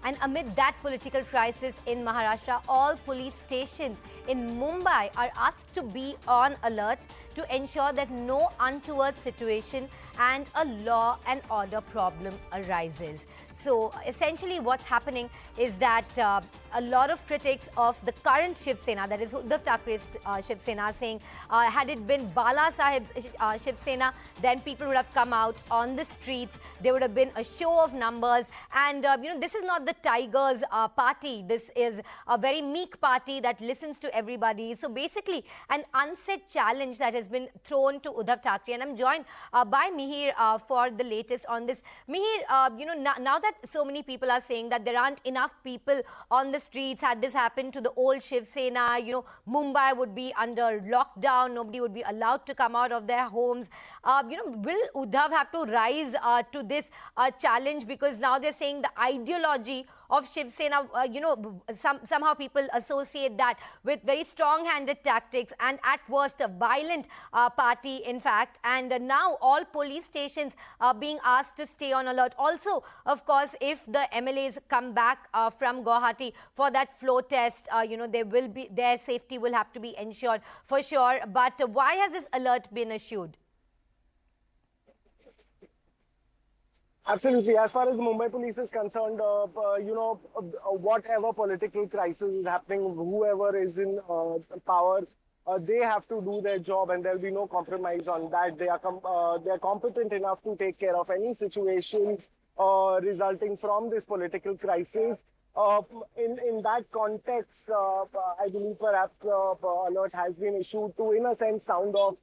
And amid that political crisis in Maharashtra, all police stations in Mumbai are asked to be on alert to ensure that no untoward situation and a law and order problem arises. So essentially what's happening is that a lot of critics of the current Shiv Sena, that is Uddhav Thackeray's Shiv Sena, are saying had it been Bala Sahib's Shiv Sena, then people would have come out on the streets. There would have been a show of numbers. And, this is not the Tigers party. This is a very meek party that listens to everybody. So basically, an unsaid challenge that has been thrown to Uddhav Thackeray. And I'm joined by Mihir for the latest on this. Mihir, now that so many people are saying that there aren't enough people on the streets, had this happened to the old Shiv Sena, Mumbai would be under lockdown, nobody would be allowed to come out of their homes. Will Uddhav have to rise to this challenge? Because now they're saying the ideology of Shiv Sena, somehow people associate that with very strong-handed tactics and at worst a violent party, in fact. And now all police stations are being asked to stay on alert. Also, of course, if the MLAs come back from Guwahati for that flow test, their safety will have to be ensured for sure. But why has this alert been issued? Absolutely. As far as Mumbai police is concerned, whatever political crisis is happening, whoever is in power, they have to do their job, and there'll be no compromise on that. They are competent enough to take care of any situation resulting from this political crisis. In that context, I believe perhaps alert has been issued to, in a sense, sound off,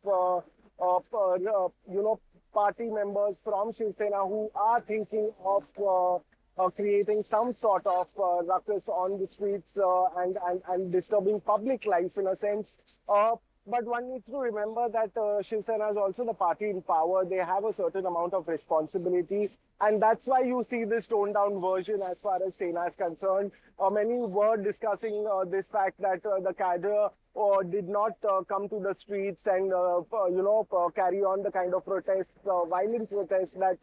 party members from Shiv Sena who are thinking of creating some sort of ruckus on the streets and disturbing public life in a sense. But one needs to remember that Shiv Sena is also the party in power. They have a certain amount of responsibility. And that's why you see this toned down version as far as Sena is concerned. Many were discussing this fact that the cadre did not come to the streets and, carry on the kind of protests, violent protests that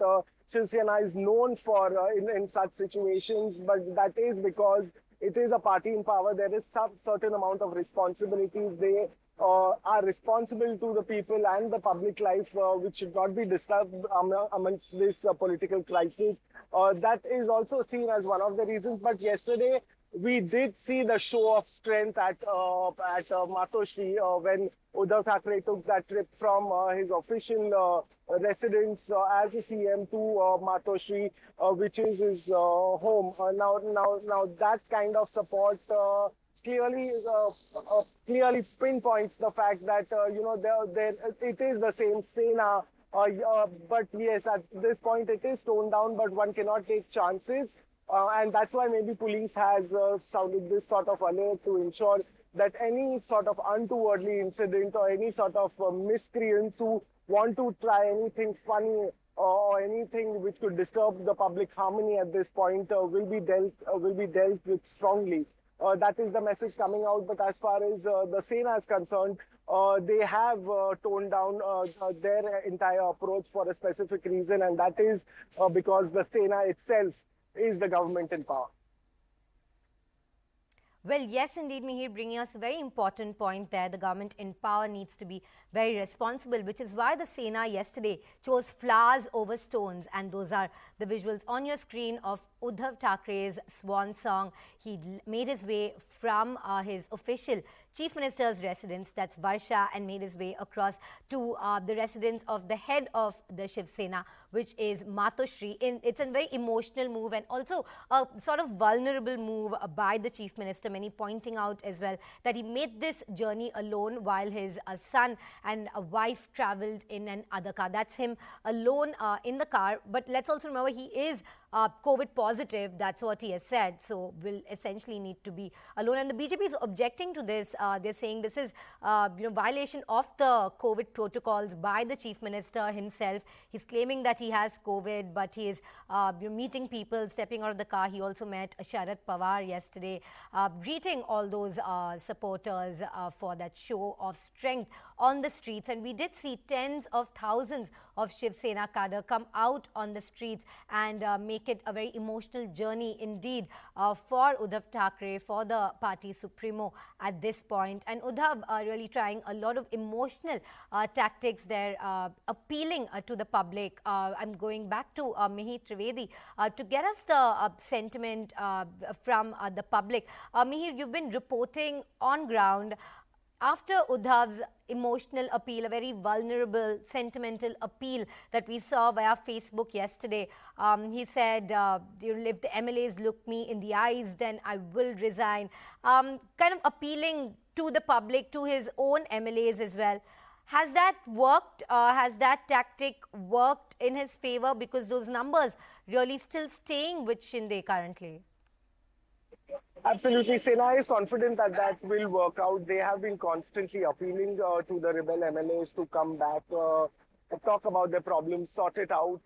Shiv Sena is known for in such situations. But that is because it is a party in power. There is some certain amount of responsibilities. They are responsible to the people and the public life, which should not be disturbed amongst this political crisis. That is also seen as one of the reasons. But yesterday, we did see the show of strength at Matoshri when Uddhav Thackeray took that trip from his official residence as a CM to Matoshri, which is his home. Now that kind of support clearly pinpoints the fact that it is the same Sena. But yes, at this point it is toned down, but one cannot take chances. And that's why maybe police has sounded this sort of alert to ensure that any sort of untowardly incident or any sort of miscreants who want to try anything funny or anything which could disturb the public harmony at this point will be dealt with strongly. That is the message coming out. But as far as the Sena is concerned, they have toned down their entire approach for a specific reason, and that is because the Sena itself is the government in power. Well, yes, indeed, Mihir, bringing us a very important point there. The government in power needs to be very responsible, which is why the Sena yesterday chose flowers over stones. And those are the visuals on your screen of Uddhav Thackeray's swan song. He made his way from his official Chief Minister's residence, that's Varsha, and made his way across to the residence of the head of the Shiv Sena, which is Matoshri. It's a very emotional move and also a sort of vulnerable move by the Chief Minister, many pointing out as well that he made this journey alone while his son and a wife traveled in an other car. That's him alone in the car. But let's also remember he is COVID positive. That's what he has said. So will essentially need to be alone. And the BJP is objecting to this. They're saying this is violation of the COVID protocols by the Chief Minister himself. He's claiming that he has COVID, but he is meeting people, stepping out of the car. He also met Sharad Pawar yesterday, greeting all those supporters for that show of strength on the streets. And we did see tens of thousands of Shiv Sena cadre come out on the streets and make make it a very emotional journey indeed for Uddhav Thackeray, for the party supremo at this point. And Uddhav really trying a lot of emotional tactics there, appealing to the public. I'm going back to Mihir Trivedi to get us the sentiment from the public. Mihir, you've been reporting on ground after Uddhav's emotional appeal, a very vulnerable, sentimental appeal that we saw via Facebook yesterday. He said, if the MLAs look me in the eyes, then I will resign. Kind of appealing to the public, to his own MLAs as well. Has that worked? Has that tactic worked in his favor? Because those numbers really still staying with Shinde currently. Absolutely. Sena is confident that that will work out. They have been constantly appealing to the rebel MLAs to come back, talk about their problems, sort it out.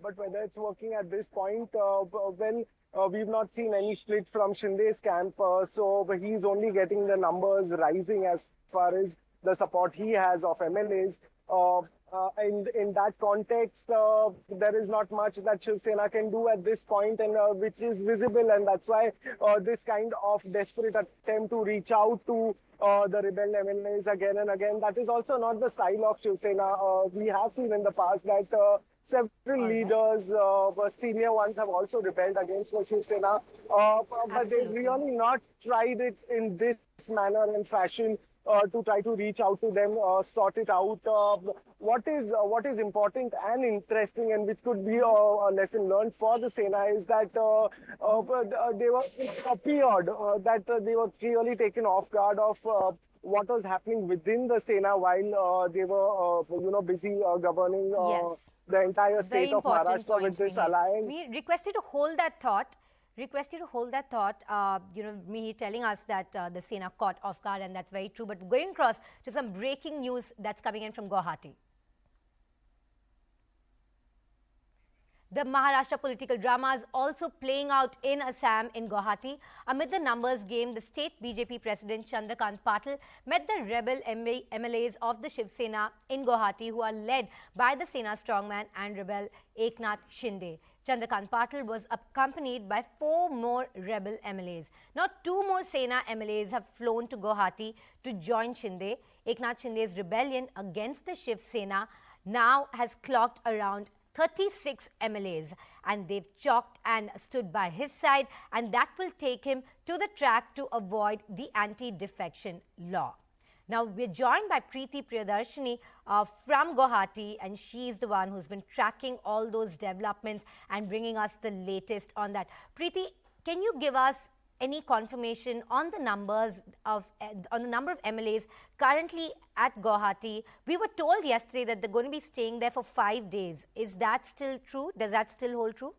But whether it's working at this point, we've not seen any split from Shinde's camp. So he's only getting the numbers rising as far as the support he has of MLAs. In that context, there is not much that Shiv Sena can do at this point, and which is visible, and that's why this kind of desperate attempt to reach out to the rebel MLAs again and again. That is also not the style of Shiv Sena. We have seen in the past that several leaders, senior ones, have also rebelled against the Shiv Sena, but they've really not tried it in this manner and fashion. To try to reach out to them, sort it out. What is important and interesting, and which could be a lesson learned for the Sena, is that it appeared that they were clearly taken off guard of what was happening within the Sena while they were, busy governing the entire state of Maharashtra with this alliance. We request you to hold that thought. Mihir telling us that the Sena caught off guard, and that's very true. But going across to some breaking news that's coming in from Guwahati. The Maharashtra political drama is also playing out in Assam, in Guwahati. Amid the numbers game, the state BJP president Chandrakant Patil met the rebel MLAs of the Shiv Sena in Guwahati, who are led by the Sena strongman and rebel Eknath Shinde. Chandrakant Patil was accompanied by 4 more rebel MLAs. Now, 2 more Sena MLAs have flown to Guwahati to join Shinde. Eknath Shinde's rebellion against the Shiv Sena now has clocked around 36 MLAs, and they've chalked and stood by his side, and that will take him to the track to avoid the anti-defection law. Now, we're joined by Preeti Priyadarshini from Guwahati, and she's the one who's been tracking all those developments and bringing us the latest on that. Preeti, can you give us any confirmation on the numbers of on the number of MLAs currently at Guwahati? We were told yesterday that they're going to be staying there for 5 days. Is that still true? Does that still hold true?